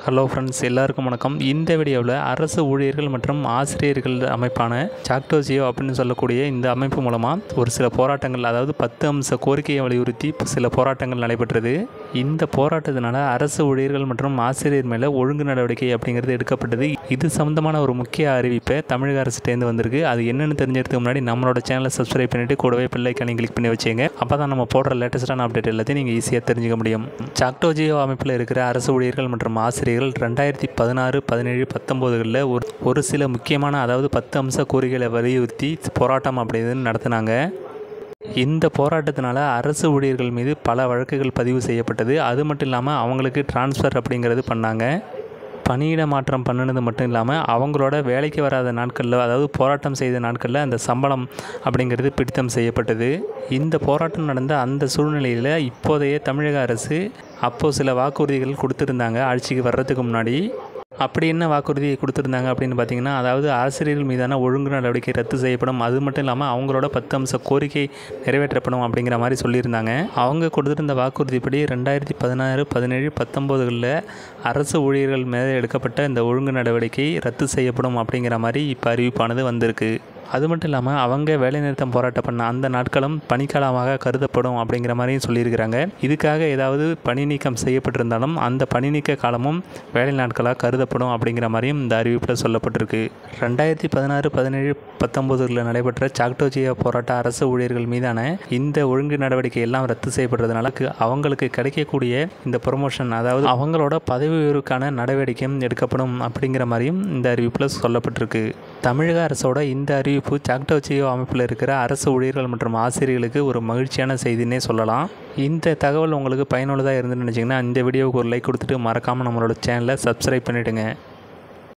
Hello friends, எல்லாருக்கும் வணக்கம். இந்த வீடியோவில் அரசு ஊழியர்கள் மற்றும் ஆசிரியர்கள் அமைப்பான சாக்டோஜியோ அப்படின்னு சொல்லக்கூடிய இந்த அமைப்பு மூலமாக ஒரு சில போராட்டங்கள், அதாவது 10 அம்ச கோரிக்கையை வலியுறுத்தி சில போராட்டங்கள் நடைபெற்றது. இந்த போராட்டத்தினால அரசு ஊழியர்கள் மற்றும் ஆசிரியர் மேலே ஒழுங்கு நடவடிக்கை அப்படிங்கிறது எடுக்கப்பட்டது. இது சம்மந்தமான ஒரு முக்கிய அறிவிப்பை தமிழக அரசுட்டேருந்து வந்திருக்கு. அது என்னென்னு தெரிஞ்சதுக்கு முன்னாடி நம்மளோட சேனலை சப்ஸ்கிரைப் பண்ணிவிட்டு கூடவே பெல் ஐக்கானை கிளிக் பண்ணி வச்சுங்க. அப்போ தான் நம்ம போடுற லேட்டஸ்டான அப்டேட் எல்லாத்தையும் நீங்கள் ஈஸியாக தெரிஞ்சுக்க முடியும். சாக்டோஜியோ அமைப்பில் இருக்கிற அரசு ஊழியர்கள் மற்றும் ஆசிரியர்கள் 2016, 17, 19களில் ஒரு சில முக்கியமான, அதாவது 10 அம்ச கோரிக்கைகளை வலியுறுத்தி போராட்டம் அப்படின்னு நடத்தினாங்க. இந்த போராட்டத்தினால அரசு ஊழியர்கள் மீது பல வழக்குகள் பதிவு செய்யப்பட்டது. அது மட்டும் இல்லாமல் அவங்களுக்கு டிரான்ஸ்ஃபர் அப்படிங்கிறது பண்ணாங்க. பணியிட மாற்றம் பண்ணினது மட்டும் இல்லாமல் அவங்களோட வேலைக்கு வராத நாட்களில், அதாவது போராட்டம் செய்த நாட்களில் அந்த சம்பளம் அப்படிங்கிறது பிடித்தம் செய்யப்பட்டது. இந்த போராட்டம் நடந்த அந்த சூழ்நிலையில் இப்போதைய தமிழக அரசு அப்போது சில வாக்குறுதிகள் கொடுத்துருந்தாங்க ஆட்சிக்கு வர்றதுக்கு முன்னாடி. அப்படி என்ன வாக்குறுதியை கொடுத்துருந்தாங்க அப்படின்னு பார்த்தீங்கன்னா, அதாவது ஆசிரியர்கள் மீதான ஒழுங்கு நடவடிக்கை ரத்து செய்யப்படும், அது மட்டும் இல்லாமல் அவங்களோட 10 அம்ச கோரிக்கை நிறைவேற்றப்படும் அப்படிங்கிற மாதிரி சொல்லியிருந்தாங்க. அவங்க கொடுத்துருந்த வாக்குறுதிப்படி 2016, 17, 19களில் அரசு ஊழியர்கள் மேலே எடுக்கப்பட்ட இந்த ஒழுங்கு நடவடிக்கை ரத்து செய்யப்படும் அப்படிங்கிற மாதிரி இப்போ அறிவிப்பானது வந்திருக்கு. அது மட்டும் இல்லாமல் அவங்க வேலைநிறுத்தம் போராட்டம் பண்ண அந்த நாட்களும் பணிக்காலமாக கருதப்படும் அப்படிங்கிற மாதிரியும் சொல்லியிருக்கிறாங்க. இதுக்காக ஏதாவது பணி நீக்கம் செய்யப்பட்டிருந்தாலும் அந்த பணி நீக்க காலமும் வேலை நாட்களாக கருதப்படும் அப்படிங்கிற மாதிரியும் இந்த அறிவிப்பில் சொல்லப்பட்டிருக்கு. 2016, 17, 19களில் நடைபெற்ற சாக்டோஜியோ போராட்ட அரசு ஊழியர்கள் மீதான இந்த ஒழுங்கு நடவடிக்கை எல்லாம் ரத்து செய்யப்படுறதுனால அவங்களுக்கு கிடைக்கக்கூடிய இந்த ப்ரொமோஷன், அதாவது அவங்களோட பதவி உயர்வுக்கான நடவடிக்கையும் எடுக்கப்படும் அப்படிங்கிற மாதிரியும் இந்த அறிவிப்பில் சொல்லப்பட்டிருக்கு. தமிழக அரசோட இந்த அறிவிப்பு சாக்டோஜியோ அமைப்பில் இருக்கிற அரசு ஊழியர்கள் மற்றும் ஆசிரியர்களுக்கு ஒரு மகிழ்ச்சியான செய்தினே சொல்லலாம். இந்த தகவல் உங்களுக்கு பயனுள்ளதாக இருந்துன்னு நினச்சிங்கன்னா இந்த வீடியோவுக்கு ஒரு லைக் கொடுத்துட்டு மறக்காமல் நம்மளோட சேனலை சப்ஸ்கிரைப் பண்ணிவிடுங்க.